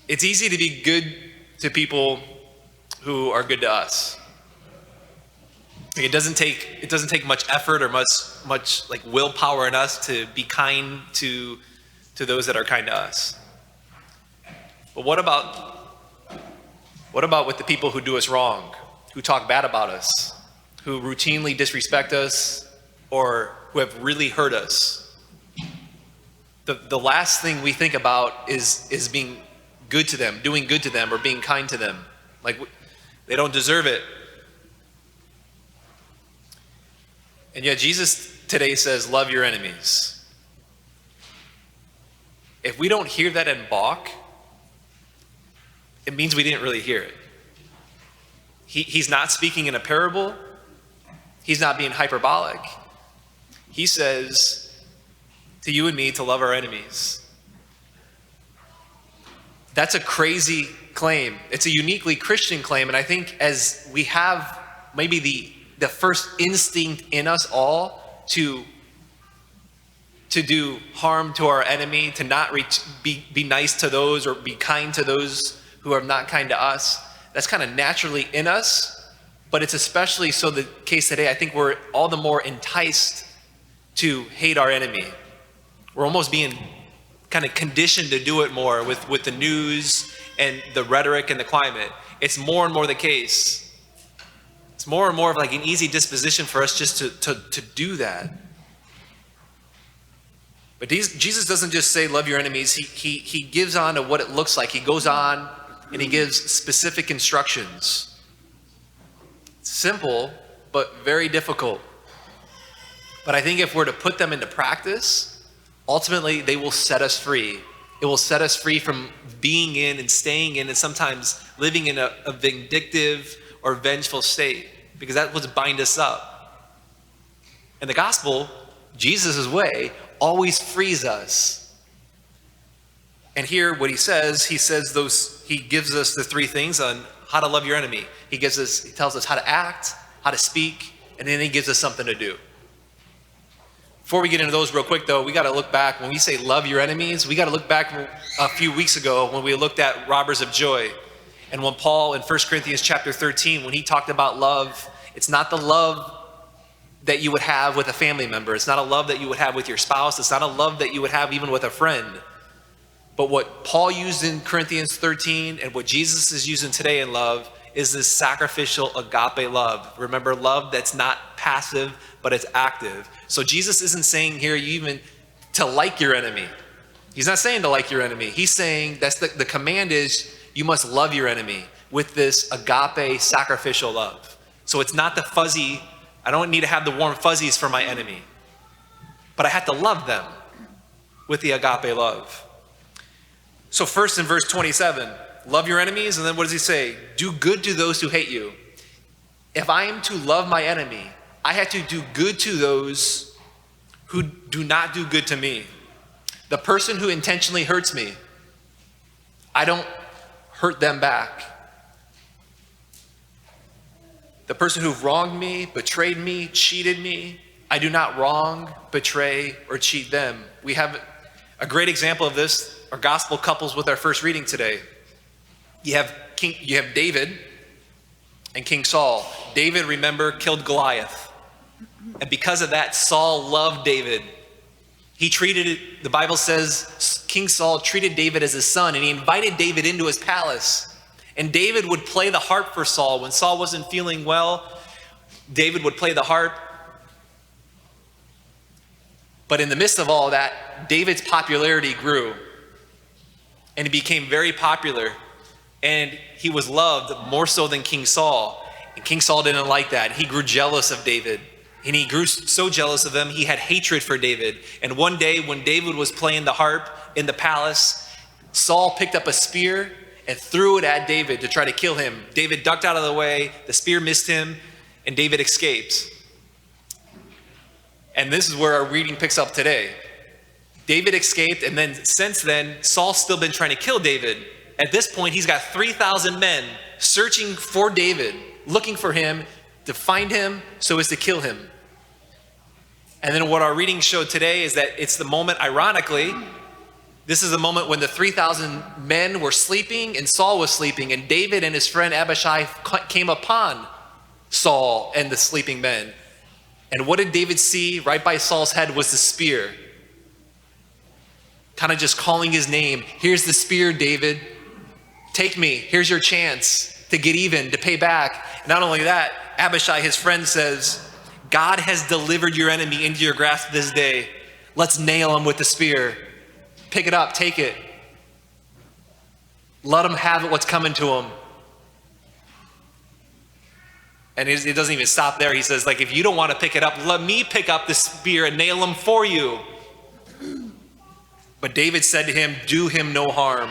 It's easy to be good to people who are good to us. It doesn't take much effort or much like willpower in us to be kind to those that are kind to us. But what about with the people who do us wrong, who talk bad about us, who routinely disrespect us, or who have really hurt us? The last thing we think about is being good to them, doing good to them, or being kind to them. Like, they don't deserve it. And yet Jesus today says, love your enemies. If we don't hear that and balk, it means we didn't really hear it. He's not speaking in a parable. He's not being hyperbolic. He says to you and me to love our enemies. That's a crazy claim. It's a uniquely Christian claim. And I think as we have maybe the first instinct in us all to do harm to our enemy, to not be nice to those or be kind to those who are not kind to us, that's kind of naturally in us. But it's especially so the case today. I think we're all the more enticed to hate our enemy. We're almost being kind of conditioned to do it more with the news and the rhetoric and the climate. It's more and more the case. It's more and more of like an easy disposition for us just to do that. But Jesus doesn't just say love your enemies. He gives on to what it looks like. He goes on and he gives specific instructions. Simple, but very difficult. But I think if we're to put them into practice, ultimately they will set us free. It will set us free from being in and staying in and sometimes living in a vindictive or vengeful state, because that's what's bind us up. And the gospel, Jesus' way, always frees us. And here what he gives us the three things on how to love your enemy. He tells us how to act, how to speak, and then he gives us something to do. Before we get into those real quick though, we got to look back. When we say love your enemies, we got to look back a few weeks ago when we looked at robbers of joy. And when Paul in 1 Corinthians chapter 13, when he talked about love, it's not the love that you would have with a family member. It's not a love that you would have with your spouse. It's not a love that you would have even with a friend. But what Paul used in Corinthians 13 and what Jesus is using today in love is this sacrificial agape love. Remember, love that's not passive, but it's active. So Jesus isn't saying here you even to like your enemy. He's not saying to like your enemy. He's saying that's the command is you must love your enemy with this agape sacrificial love. So it's not the fuzzy, I don't need to have the warm fuzzies for my enemy, but I have to love them with the agape love. So first in verse 27, love your enemies, and then what does he say? Do good to those who hate you. If I am to love my enemy, I have to do good to those who do not do good to me. The person who intentionally hurts me, I don't hurt them back. The person who wronged me, betrayed me, cheated me, I do not wrong, betray, or cheat them. We have a great example of this. Our gospel couples with our first reading today. You have David and King Saul. David, remember, killed Goliath. And because of that, Saul loved David. The Bible says King Saul treated David as his son, and he invited David into his palace. And David would play the harp for Saul. When Saul wasn't feeling well, David would play the harp. But in the midst of all that, David's popularity grew. And he became very popular. And he was loved more so than King Saul. And King Saul didn't like that. He grew jealous of David. And he grew so jealous of him, he had hatred for David. And one day when David was playing the harp in the palace, Saul picked up a spear and threw it at David to try to kill him. David ducked out of the way, the spear missed him, and David escaped. And this is where our reading picks up today. David escaped, and then since then, Saul's still been trying to kill David. At this point, he's got 3,000 men searching for David, looking for him, to find him so as to kill him. And then what our reading showed today is that it's the moment, ironically, This is the moment when the 3,000 men were sleeping and Saul was sleeping, and David and his friend Abishai came upon Saul and the sleeping men. And what did David see? Right by Saul's head was the spear. Kind of just calling his name. Here's the spear, David. Take me. Here's your chance to get even, to pay back. And not only that, Abishai, his friend, says, God has delivered your enemy into your grasp this day. Let's nail him with the spear. Pick it up, take it. Let him have what's coming to him. And it doesn't even stop there. He says, like, if you don't want to pick it up, let me pick up the spear and nail him for you. But David said to him, do him no harm.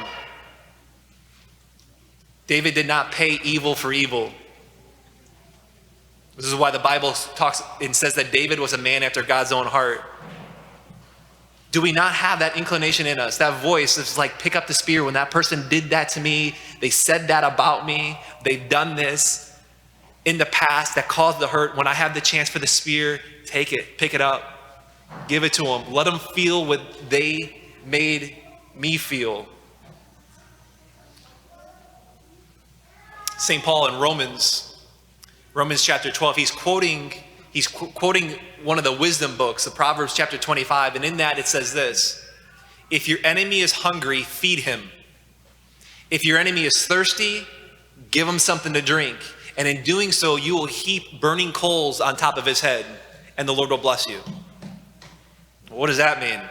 David did not pay evil for evil. This is why the Bible talks and says that David was a man after God's own heart. Do we not have that inclination in us, that voice that's like, pick up the spear? When that person did that to me, they said that about me, they've done this in the past that caused the hurt. When I have the chance for the spear, take it, pick it up, give it to them. Let them feel what they made me feel. St. Paul in Romans chapter 12, he's quoting one of the wisdom books, the Proverbs chapter 25, and in that it says this: if your enemy is hungry, feed him. If your enemy is thirsty, give him something to drink. And in doing so, you will heap burning coals on top of his head, and the Lord will bless you. What does that mean?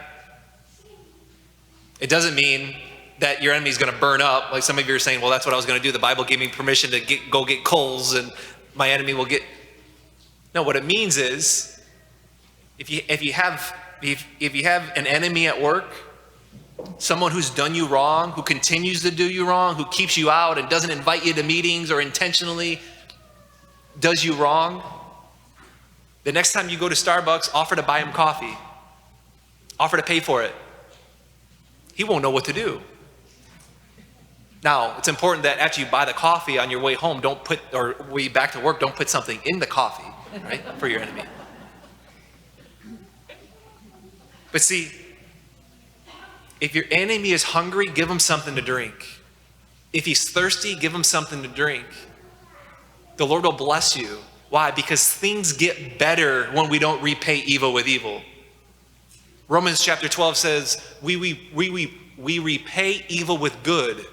It doesn't mean that your enemy is going to burn up. Like some of you are saying, well, that's what I was going to do. The Bible gave me permission to go get coals and my enemy will get. No, what it means is if you have an enemy at work, someone who's done you wrong, who continues to do you wrong, who keeps you out and doesn't invite you to meetings or intentionally does you wrong, the next time you go to Starbucks, offer to buy him coffee. Offer to pay for it. He won't know what to do. Now, it's important that after you buy the coffee on your way home, or way back to work, don't put something in the coffee, right, for your enemy. But see, if your enemy is hungry, give him something to drink. If he's thirsty, give him something to drink. The Lord will bless you. Why? Because things get better when we don't repay evil with evil. Romans chapter 12 says, we repay evil with good.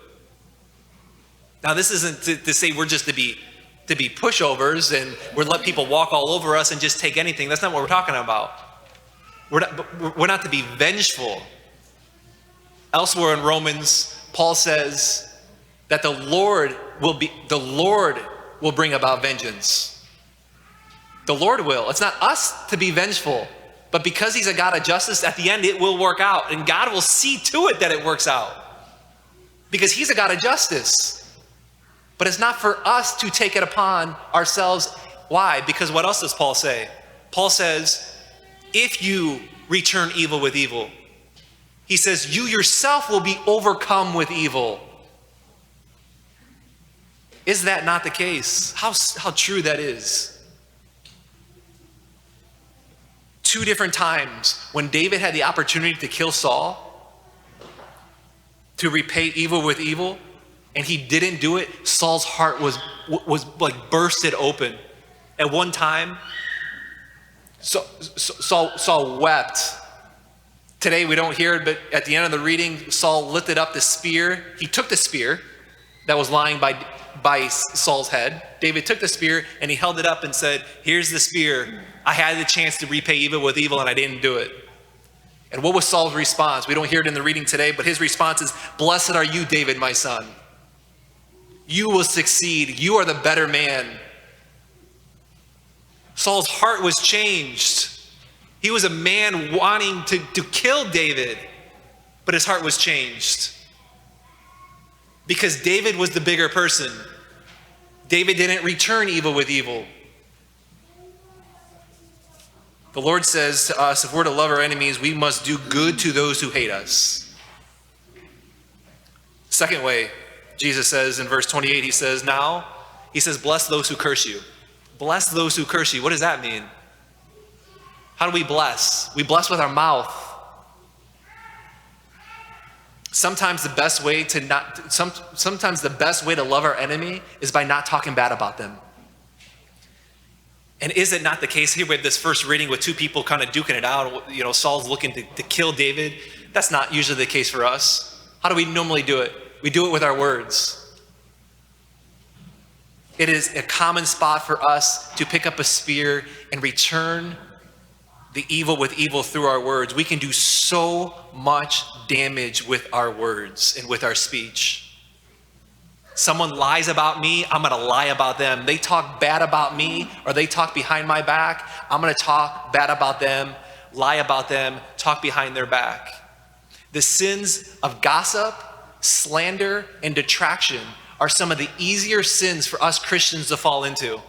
Now, this isn't to say we're just to be pushovers and we're let people walk all over us and just take anything. That's not what we're talking about. We're not to be vengeful. Elsewhere in Romans, Paul says that the Lord will bring about vengeance. The Lord will. It's not us to be vengeful, but because he's a God of justice, at the end it will work out, and God will see to it that it works out because he's a God of justice. But it's not for us to take it upon ourselves. Why? Because what else does Paul say? Paul says, if you return evil with evil, he says, you yourself will be overcome with evil. Is that not the case? How true that is. 2 different times when David had the opportunity to kill Saul, to repay evil with evil, and he didn't do it, Saul's heart was like bursted open. At one time, Saul wept. Today we don't hear it, but at the end of the reading, Saul lifted up the spear. He took the spear that was lying by Saul's head. David took the spear and he held it up and said, here's the spear. I had the chance to repay evil with evil and I didn't do it. And what was Saul's response? We don't hear it in the reading today, but his response is, blessed are you, David, my son. You will succeed. You are the better man. Saul's heart was changed. He was a man wanting to kill David, but his heart was changed. Because David was the bigger person. David didn't return evil with evil. The Lord says to us, if we're to love our enemies, we must do good to those who hate us. Second way, Jesus says in verse 28, he says, bless those who curse you. Bless those who curse you. What does that mean? How do we bless? We bless with our mouth. Sometimes the best way to sometimes the best way to love our enemy is by not talking bad about them. And is it not the case here with this first reading with two people kind of duking it out? Saul's looking to kill David. That's not usually the case for us. How do we normally do it? We do it with our words. It is a common spot for us to pick up a spear and return the evil with evil through our words. We can do so much damage with our words and with our speech. Someone lies about me, I'm gonna lie about them. They talk bad about me or they talk behind my back, I'm gonna talk bad about them, lie about them, talk behind their back. The sins of gossip, slander, and detraction are some of the easier sins for us Christians to fall into.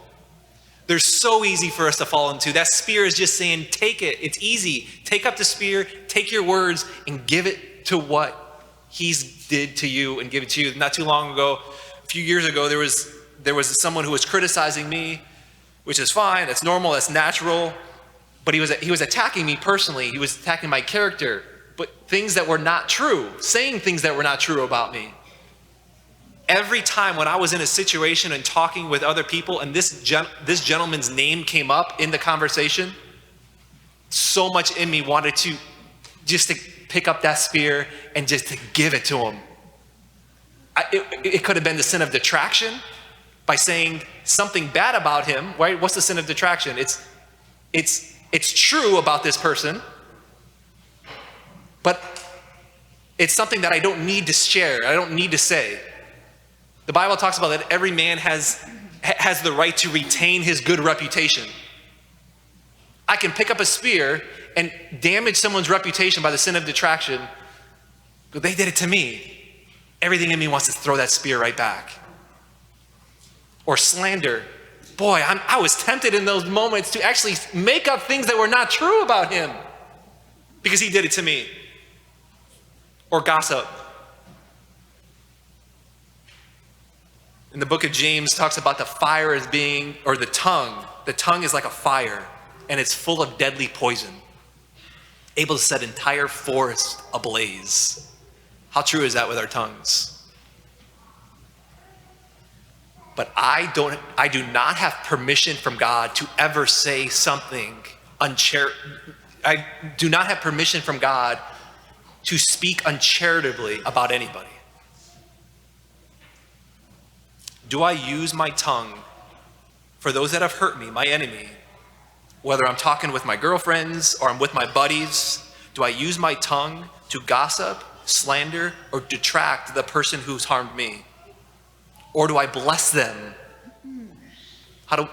They're so easy for us to fall into. That spear is just saying, take it. It's easy. Take up the spear, take your words, and give it to what he's did to you and give it to you. Not too long ago, a few years ago, there was someone who was criticizing me, which is fine. That's normal. That's natural. But he was attacking me personally. He was attacking my character, but things that were not true, saying things that were not true about me. Every time when I was in a situation and talking with other people and this gentleman's name came up in the conversation, so much in me wanted to just to pick up that spear and just to give it to him. It could have been the sin of detraction by saying something bad about him, right? What's the sin of detraction? It's true about this person, but it's something that I don't need to share. I don't need to say. The Bible talks about that every man has the right to retain his good reputation. I can pick up a spear and damage someone's reputation by the sin of detraction, but they did it to me. Everything in me wants to throw that spear right back. Or slander. Boy, I was tempted in those moments to actually make up things that were not true about him because he did it to me. Or gossip. In the book of James talks about the fire as being, or the tongue. The tongue is like a fire, and it's full of deadly poison, able to set entire forests ablaze. How true is that with our tongues? But I do not have permission from God to ever say something I do not have permission from God to speak uncharitably about anybody. Do I use my tongue for those that have hurt me, my enemy? Whether I'm talking with my girlfriends or I'm with my buddies, do I use my tongue to gossip, slander, or detract the person who's harmed me? Or do I bless them?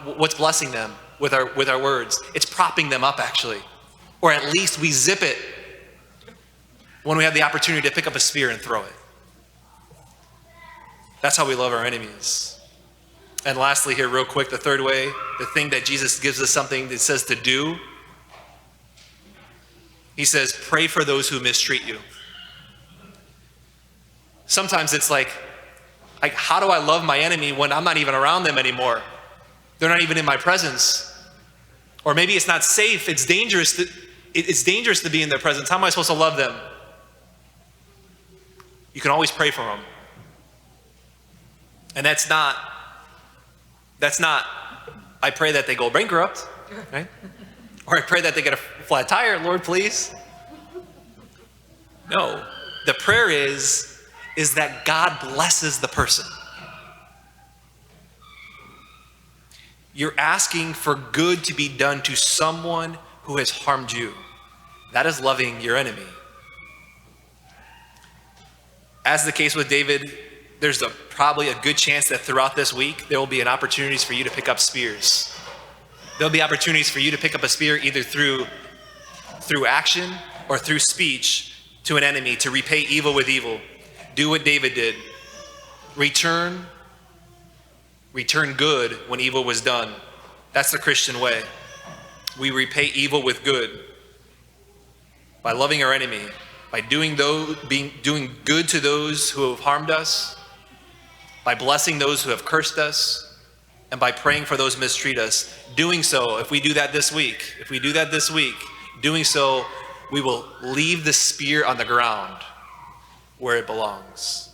What's blessing them with our words? It's propping them up, actually. Or at least we zip it when we have the opportunity to pick up a spear and throw it. That's how we love our enemies. And lastly here, real quick, the third way, the thing that Jesus gives us something that says to do. He says, pray for those who mistreat you. Sometimes it's like, how do I love my enemy when I'm not even around them anymore? They're not even in my presence. Or maybe it's not safe, it's dangerous to be in their presence. How am I supposed to love them? You can always pray for them. And that's not, I pray that they go bankrupt, right? Or I pray that they get a flat tire, Lord, please. No, the prayer is that God blesses the person. You're asking for good to be done to someone who has harmed you. That is loving your enemy. As the case with David, there's probably a good chance that throughout this week, there will be opportunities for you to pick up spears. There'll be opportunities for you to pick up a spear either through action or through speech to an enemy, to repay evil with evil. Do what David did. Return good when evil was done. That's the Christian way. We repay evil with good by loving our enemy, by doing good to those who have harmed us, by blessing those who have cursed us, and by praying for those who mistreat us. Doing so, if we do that this week, doing so, we will leave the spear on the ground. where it belongs.